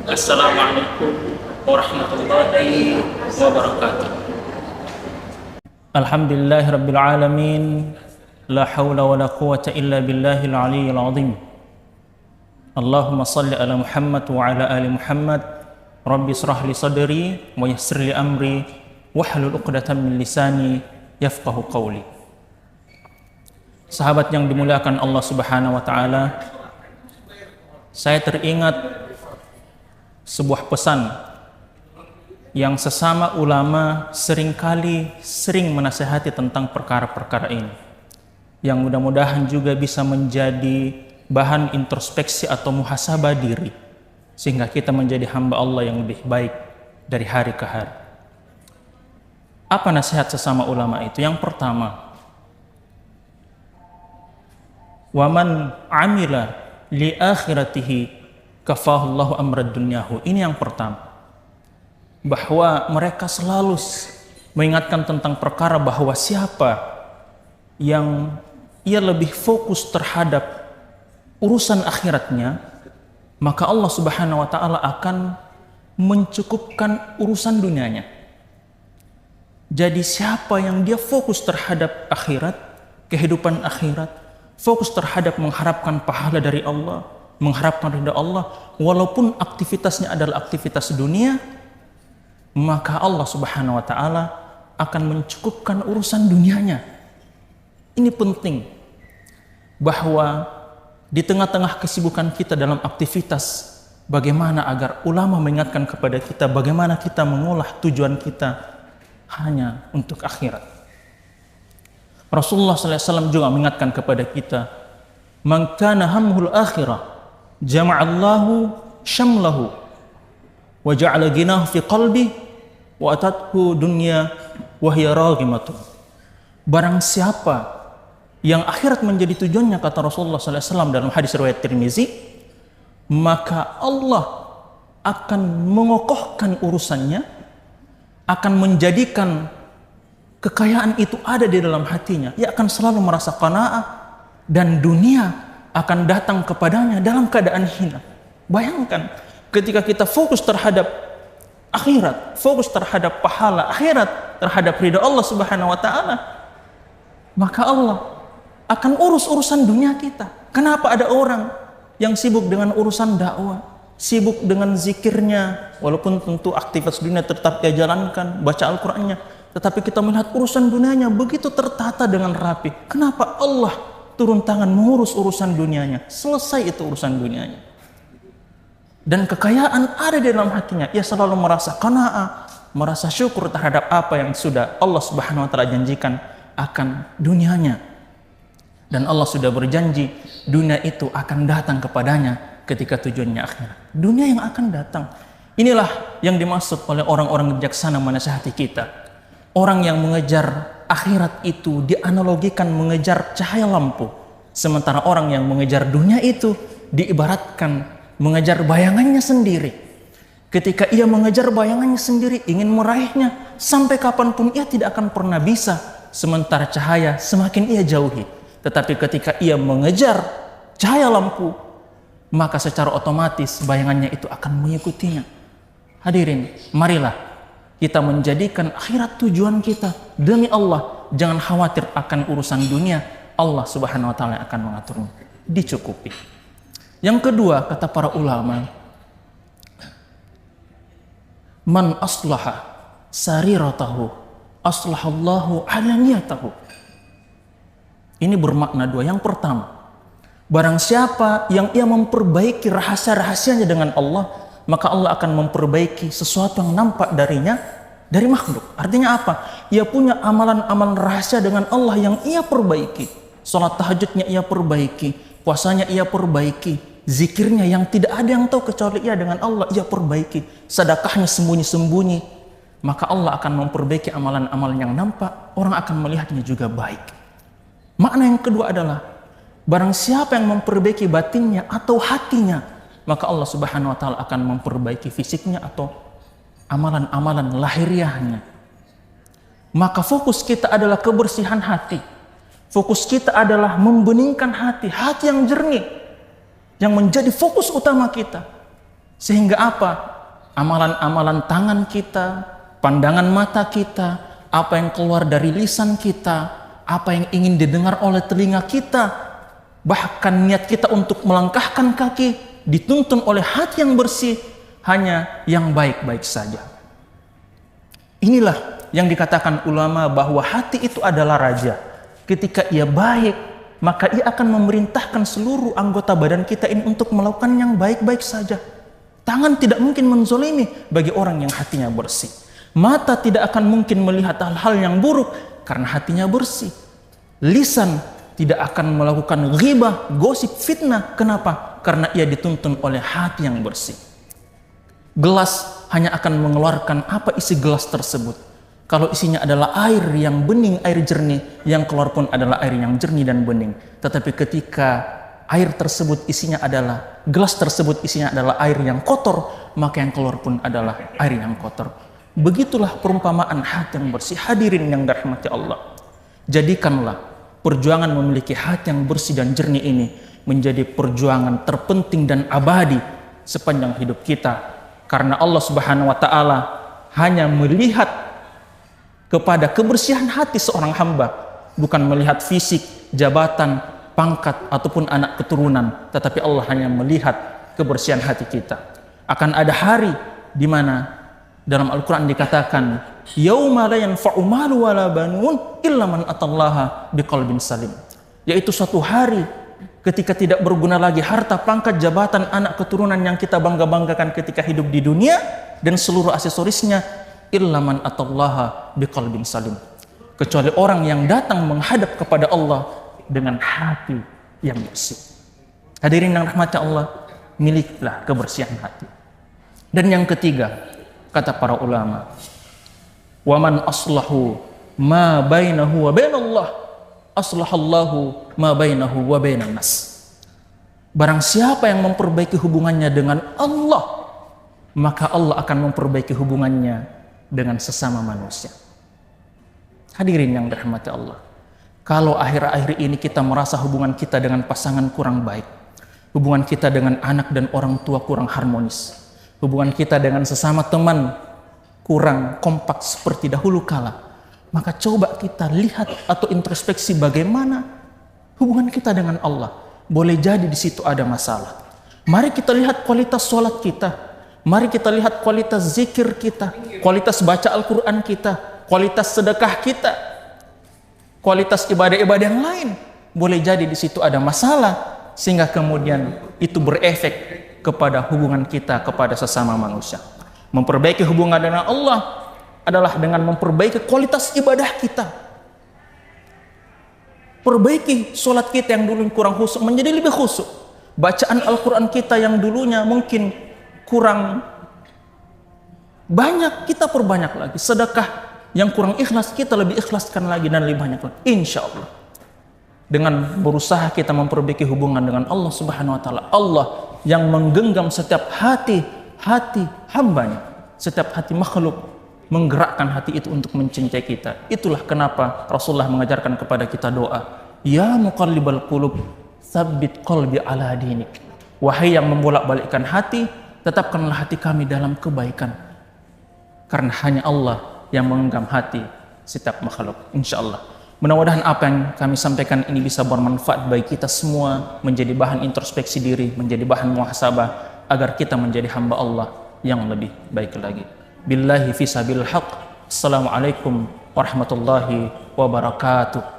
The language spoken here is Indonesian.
Assalamualaikum warahmatullahi wabarakatuh. Alhamdulillahirabbil alamin. La haula wala quwwata illa billahil aliyyil azim. Allahumma salli ala Muhammad wa ala ali Muhammad. Rabbi israh li sadri wa yassir li amri wahlul 'uqdatam min lisani yafqahu qawli. Sahabat yang dimuliakan Allah Subhanahu wa taala, saya teringat sebuah pesan yang sesama ulama sering menasihati tentang perkara-perkara ini, yang mudah-mudahan juga bisa menjadi bahan introspeksi atau muhasabah diri, sehingga kita menjadi hamba Allah yang lebih baik dari hari ke hari. Apa nasihat sesama ulama itu? Yang pertama, waman amila li akhiratihi kafahullahu amrad dunyahu. Ini yang pertama, bahwa mereka selalu mengingatkan tentang perkara bahwa siapa yang ia lebih fokus terhadap urusan akhiratnya, maka Allah Subhanahu wa taala akan mencukupkan urusan dunianya. Jadi siapa yang dia fokus terhadap akhirat, kehidupan akhirat, fokus terhadap mengharapkan pahala dari Allah, mengharapkan ridha Allah, walaupun aktivitasnya adalah aktivitas dunia, maka Allah Subhanahu wa taala akan mencukupkan urusan dunianya. Ini penting, bahwa di tengah-tengah kesibukan kita dalam aktivitas, bagaimana agar ulama mengingatkan kepada kita bagaimana kita mengolah tujuan kita hanya untuk akhirat. Rasulullah SAW juga mengingatkan kepada kita, man kana hamhul akhirah jama'allahu syamlahu wa ja'ala ghinahu fi qalbi wa atathu dunya wa hiya raghimatun. Barang siapa yang akhirat menjadi tujuannya, kata Rasulullah SAW dalam hadis riwayat Tirmizi, maka Allah akan mengokohkan urusannya, akan menjadikan kekayaan itu ada di dalam hatinya. Ia akan selalu merasa qanaah, dan dunia akan datang kepadanya dalam keadaan hina. Bayangkan, ketika kita fokus terhadap akhirat, fokus terhadap pahala akhirat, terhadap ridha Allah Subhanahu wa taala, maka Allah akan urus urusan dunia kita. Kenapa ada orang yang sibuk dengan urusan dakwah, sibuk dengan zikirnya, walaupun tentu aktivitas dunia tetap dia jalankan, baca Al-Qur'annya, tetapi kita melihat urusan dunianya begitu tertata dengan rapi. Kenapa Allah turun tangan mengurus urusan dunianya? Selesai itu urusan dunianya. Dan kekayaan ada di dalam hatinya. Ia selalu merasa qanaah, merasa syukur terhadap apa yang sudah Allah Subhanahu wa taala janjikan akan dunianya. Dan Allah sudah berjanji dunia itu akan datang kepadanya ketika tujuannya akhirat. Dunia yang akan datang. Inilah yang dimaksud oleh orang-orang bijaksana menasihati kita. Orang yang mengejar akhirat itu dianalogikan mengejar cahaya lampu. Sementara orang yang mengejar dunia itu diibaratkan mengejar bayangannya sendiri. Ketika ia mengejar bayangannya sendiri, ingin meraihnya, sampai kapanpun ia tidak akan pernah bisa. Sementara cahaya semakin ia jauhi. Tetapi ketika ia mengejar cahaya lampu, maka secara otomatis bayangannya itu akan mengikutinya. Hadirin, marilah kita menjadikan akhirat tujuan kita. Demi Allah, jangan khawatir akan urusan dunia. Allah Subhanahu wa taala akan mengaturnya. Dicukupi. Yang kedua, kata para ulama, man aslaha sariratahu aslahallahu alaniyatahu. Ini bermakna dua. Yang pertama, barang siapa yang ia memperbaiki rahasia-rahasianya dengan Allah, maka Allah akan memperbaiki sesuatu yang nampak darinya dari makhluk. Artinya apa? Ia punya amalan-amalan rahasia dengan Allah yang ia perbaiki. Salat tahajudnya ia perbaiki, puasanya ia perbaiki, zikirnya yang tidak ada yang tahu kecuali ia dengan Allah ia perbaiki, sedekahnya sembunyi-sembunyi. Maka Allah akan memperbaiki amalan-amalan yang nampak, orang akan melihatnya juga baik. Makna yang kedua adalah, barang siapa yang memperbaiki batinnya atau hatinya, maka Allah Subhanahu wa taala akan memperbaiki fisiknya atau amalan-amalan lahiriahnya. Maka fokus kita adalah kebersihan hati. Fokus kita adalah membeningkan hati, hati yang jernih, yang menjadi fokus utama kita. Sehingga apa? Amalan-amalan tangan kita, pandangan mata kita, apa yang keluar dari lisan kita, apa yang ingin didengar oleh telinga kita, bahkan niat kita untuk melangkahkan kaki dituntun oleh hati yang bersih, hanya yang baik-baik saja. Inilah yang dikatakan ulama bahwa hati itu adalah raja. Ketika ia baik, maka ia akan memerintahkan seluruh anggota badan kita ini untuk melakukan yang baik-baik saja. Tangan tidak mungkin menzolimi bagi orang yang hatinya bersih. Mata tidak akan mungkin melihat hal-hal yang buruk karena hatinya bersih. Lisan tidak akan melakukan ghibah, gosip, fitnah. Kenapa? Karena ia dituntun oleh hati yang bersih. Gelas hanya akan mengeluarkan apa isi gelas tersebut. Kalau isinya adalah air yang bening, air jernih, yang keluar pun adalah air yang jernih dan bening. Tetapi ketika air tersebut isinya adalah, gelas tersebut isinya adalah air yang kotor, maka yang keluar pun adalah air yang kotor. Begitulah perumpamaan hati yang bersih. Hadirin yang dirahmati Allah, jadikanlah perjuangan memiliki hati yang bersih dan jernih ini menjadi perjuangan terpenting dan abadi sepanjang hidup kita. Karena Allah Subhanahu wa Ta'ala hanya melihat kepada kebersihan hati seorang hamba, bukan melihat fisik, jabatan, pangkat, ataupun anak keturunan, tetapi Allah hanya melihat kebersihan hati kita. Akan ada hari di mana dalam Al-Quran dikatakan, yauma la yanfa'u malu wala banun illa man atallaha biqalbin salim, yaitu suatu hari ketika tidak berguna lagi harta, pangkat, jabatan, anak keturunan yang kita bangga-banggakan ketika hidup di dunia dan seluruh aksesorisnya, illa man atallaha biqalbin salim, kecuali orang yang datang menghadap kepada Allah dengan hati yang bersih. Hadirin yang rahmati Allah, miliklah kebersihan hati. Dan yang ketiga, kata para ulama, waman aslahu ma bainahu wa bainallah aslahallahu ma bainahu wa bainan nas. Barang siapa yang memperbaiki hubungannya dengan Allah, maka Allah akan memperbaiki hubungannya dengan sesama manusia. Hadirin yang dirahmati Allah, kalau akhir-akhir ini kita merasa hubungan kita dengan pasangan kurang baik, hubungan kita dengan anak dan orang tua kurang harmonis, hubungan kita dengan sesama teman kurang kompak seperti dahulu kala, maka coba kita lihat atau introspeksi bagaimana hubungan kita dengan Allah. Boleh jadi di situ ada masalah. Mari kita lihat kualitas sholat kita. Mari kita lihat kualitas zikir kita, kualitas baca Al-Quran kita, kualitas sedekah kita, kualitas ibadah-ibadah yang lain. Boleh jadi di situ ada masalah, sehingga kemudian itu berefek kepada hubungan kita kepada sesama manusia. Memperbaiki hubungan dengan Allah adalah dengan memperbaiki kualitas ibadah kita. Perbaiki sholat kita yang dulu kurang khusyuk menjadi lebih khusyuk. Bacaan Al-Quran kita yang dulunya mungkin kurang banyak, kita perbanyak lagi. Sedekah yang kurang ikhlas, kita lebih ikhlaskan lagi dan lebih banyak lagi, insya Allah. Dengan berusaha kita memperbaiki hubungan dengan Allah Subhanahu wa Ta'ala, Allah yang menggenggam setiap hati hambanya, setiap hati makhluk, menggerakkan hati itu untuk mencintai kita. Itulah kenapa Rasulullah mengajarkan kepada kita doa, ya muqallibal qulub tsabbit qalbi ala dinik. Wahai yang membolak-balikkan hati, tetapkanlah hati kami dalam kebaikan. Karena hanya Allah yang menggenggam hati setiap makhluk. Insya Allah. Mudah-mudahan apa yang kami sampaikan ini bisa bermanfaat bagi kita semua, menjadi bahan introspeksi diri, menjadi bahan muhasabah, agar kita menjadi hamba Allah yang lebih baik lagi. Billahi fi sabil haq. Assalamualaikum warahmatullahi wabarakatuh.